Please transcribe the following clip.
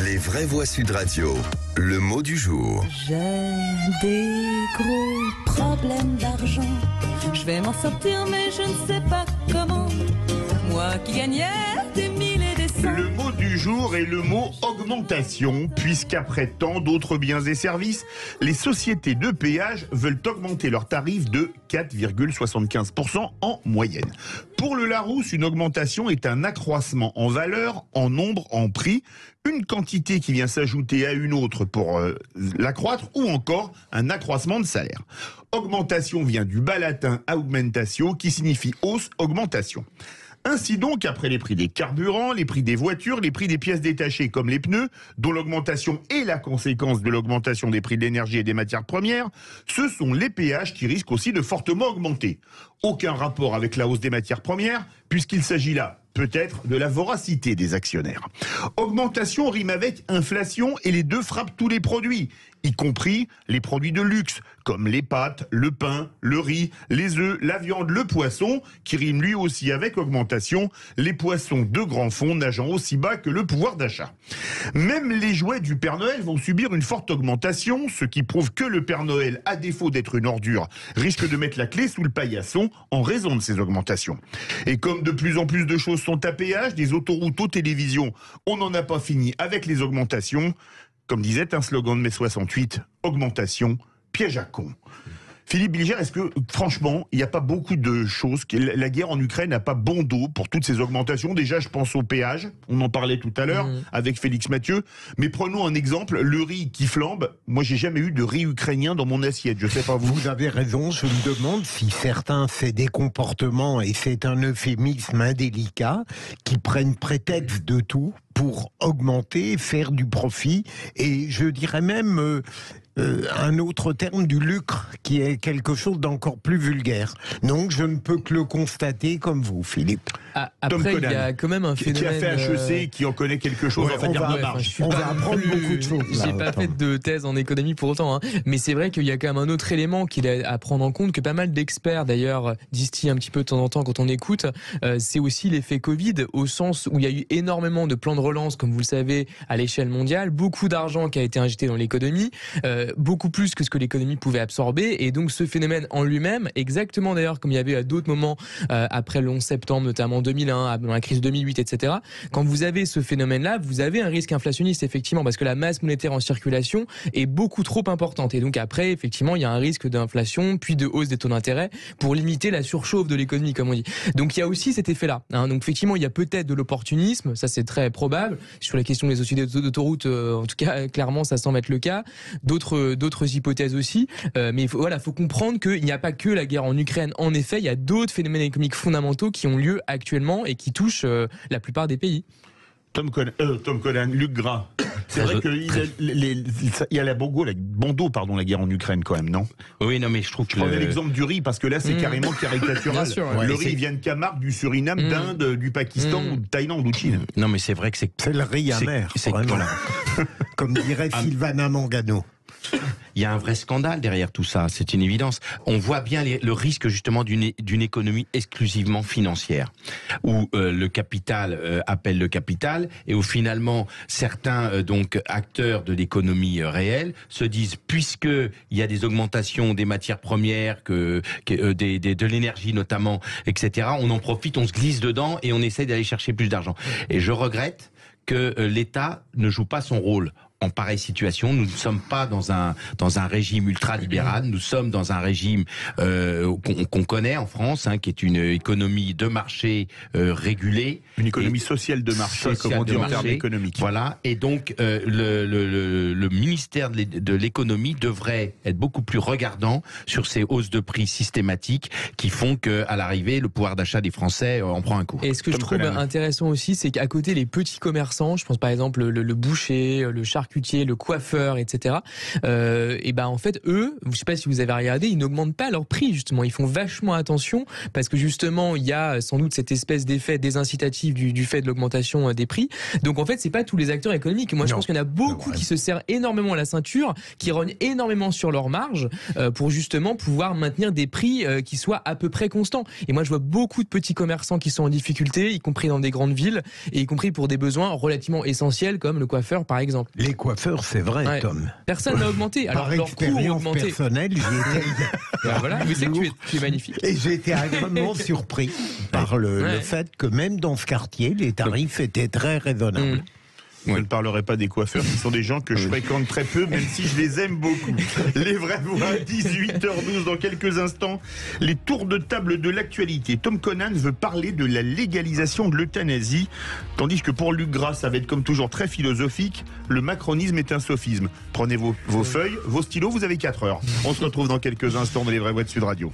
Les vraies voix Sud Radio. Le mot du jour. J'ai des gros problèmes d'argent. Je vais m'en sortir mais je ne sais pas comment. Moi qui gagnais des mille et des cents. Le mot du jour est le mot augmentation, puisqu'après tant d'autres biens et services, les sociétés de péage veulent augmenter leurs tarifs de 4,75% en moyenne. Pour le Larousse, une augmentation est un accroissement en valeur, en nombre, en prix, une quantité qui vient s'ajouter à une autre pour l'accroître, ou encore un accroissement de salaire. Augmentation vient du bas latin augmentatio, qui signifie hausse, augmentation. Ainsi donc, après les prix des carburants, les prix des voitures, les prix des pièces détachées comme les pneus, dont l'augmentation est la conséquence de l'augmentation des prix de l'énergie et des matières premières, ce sont les péages qui risquent aussi de fortement augmenter. Aucun rapport avec la hausse des matières premières, puisqu'il s'agit là peut-être de la voracité des actionnaires. Augmentation rime avec inflation et les deux frappent tous les produits, y compris les produits de luxe, comme les pâtes, le pain, le riz, les œufs, la viande, le poisson, qui rime lui aussi avec augmentation, les poissons de grands fonds nageant aussi bas que le pouvoir d'achat. Même les jouets du Père Noël vont subir une forte augmentation, ce qui prouve que le Père Noël, à défaut d'être une ordure, risque de mettre la clé sous le paillasson en raison de ces augmentations. Et comme de plus en plus de choses sont à péage, des autoroutes aux télévisions, on n'en a pas fini avec les augmentations. Comme disait un slogan de mai 68, augmentation, piège à con. Philippe Bilger, est-ce que, franchement, il n'y a pas beaucoup de choses, la guerre en Ukraine n'a pas bon dos pour toutes ces augmentations? Déjà, je pense au péage, on en parlait tout à l'heure avec Félix Mathieu, mais prenons un exemple, le riz qui flambe. Moi, j'ai jamais eu de riz ukrainien dans mon assiette, je sais pas vous. Vous avez raison, je me demande si certains c'est des comportements, et c'est un euphémisme indélicat, qui prennent prétexte de tout pour augmenter, faire du profit, et je dirais même un autre terme, du lucre, qui est quelque chose d'encore plus vulgaire. Donc je ne peux que le constater comme vous, Philippe. Après, il y a quand même un phénomène... Qui a fait HEC, qui en connaît quelque chose, on va apprendre beaucoup de choses. J'ai pas fait de thèse en économie pour autant, hein. Mais c'est vrai qu'il y a quand même un autre élément qu'il est à prendre en compte, que pas mal d'experts d'ailleurs distillent un petit peu de temps en temps quand on écoute, c'est aussi l'effet Covid, au sens où il y a eu énormément de plans de relance, comme vous le savez, à l'échelle mondiale, beaucoup d'argent qui a été injecté dans l'économie, beaucoup plus que ce que l'économie pouvait absorber, et donc ce phénomène en lui-même, exactement d'ailleurs comme il y avait à d'autres moments, après le 11 septembre, notamment 2001, dans la crise 2008, etc. Quand vous avez ce phénomène-là, vous avez un risque inflationniste, effectivement, parce que la masse monétaire en circulation est beaucoup trop importante, et donc après, effectivement, il y a un risque d'inflation, puis de hausse des taux d'intérêt, pour limiter la surchauffe de l'économie, comme on dit. Donc il y a aussi cet effet-là, hein. Donc effectivement, il y a peut-être de l'opportunisme, ça c'est très probable, sur la question des sociétés d'autoroute, en tout cas, clairement, ça semble être le cas. D'autres hypothèses aussi, mais voilà, faut comprendre qu'il n'y a pas que la guerre en Ukraine. En effet, il y a d'autres phénomènes économiques fondamentaux qui ont lieu actuellement et qui touchent la plupart des pays. Tom Conan, Luc Gras. C'est vrai qu'il y a la bon dos, la guerre en Ukraine quand même, non? Oui, non, mais je trouve que... Je prenais l'exemple du riz, parce que là, c'est carrément caricatural. Bien sûr, le riz vient de Camargue, du Suriname, d'Inde, du Pakistan, ou de Thaïlande, ou de Chine. Non, mais c'est vrai que c'est le riz amer, voilà. Comme dirait Sylvana Mangano. Il y a un vrai scandale derrière tout ça, c'est une évidence. On voit bien le risque justement d'une économie exclusivement financière, où le capital appelle le capital, et où finalement certains donc acteurs de l'économie réelle se disent, puisque il y a des augmentations des matières premières, de l'énergie notamment, etc., on en profite, on se glisse dedans et on essaie d'aller chercher plus d'argent. Et je regrette que l'État ne joue pas son rôle. En pareille situation, nous ne sommes pas dans un régime ultra-libéral, nous sommes dans un régime qu'on connaît en France, hein, qui est une économie de marché régulée. Une économie sociale de marché, comme on dit en termes économiques. Voilà, et donc le ministère de l'économie devrait être beaucoup plus regardant sur ces hausses de prix systématiques qui font qu'à l'arrivée, le pouvoir d'achat des Français en prend un coup. Et ce que je trouve intéressant aussi, c'est qu'à côté, les petits commerçants, je pense par exemple le boucher, le charcutier, charcutier, le coiffeur, etc. Et ben en fait, eux, je sais pas si vous avez regardé, ils n'augmentent pas leur prix justement. Ils font vachement attention parce que justement, il y a sans doute cette espèce d'effet désincitatif du fait de l'augmentation des prix. Donc en fait, c'est pas tous les acteurs économiques. Moi, je pense qu'il y en a beaucoup qui se serrent énormément la ceinture, qui rognent énormément sur leur marge pour justement pouvoir maintenir des prix qui soient à peu près constants. Et moi, je vois beaucoup de petits commerçants qui sont en difficulté, y compris dans des grandes villes, et y compris pour des besoins relativement essentiels comme le coiffeur, par exemple. Les coiffeurs, c'est vrai, Tom. Personne n'a augmenté. Alors, par leur coût a expérience augmenté. personnelle, j'y étais. Voilà, vous savez que tu es magnifique. Et j'ai été agréablement surpris par le fait que même dans ce quartier, les tarifs étaient très raisonnables. Je ne parlerai pas des coiffeurs, qui sont des gens que je fréquente très peu, même si je les aime beaucoup. Les vraies voix, 18h12 dans quelques instants. Les tours de table de l'actualité. Tom Conan veut parler de la légalisation de l'euthanasie, tandis que pour Luc Gras, ça va être comme toujours très philosophique. Le macronisme est un sophisme. Prenez vos feuilles, vos stylos, vous avez 4 heures. On se retrouve dans quelques instants dans les vraies voix de Sud Radio.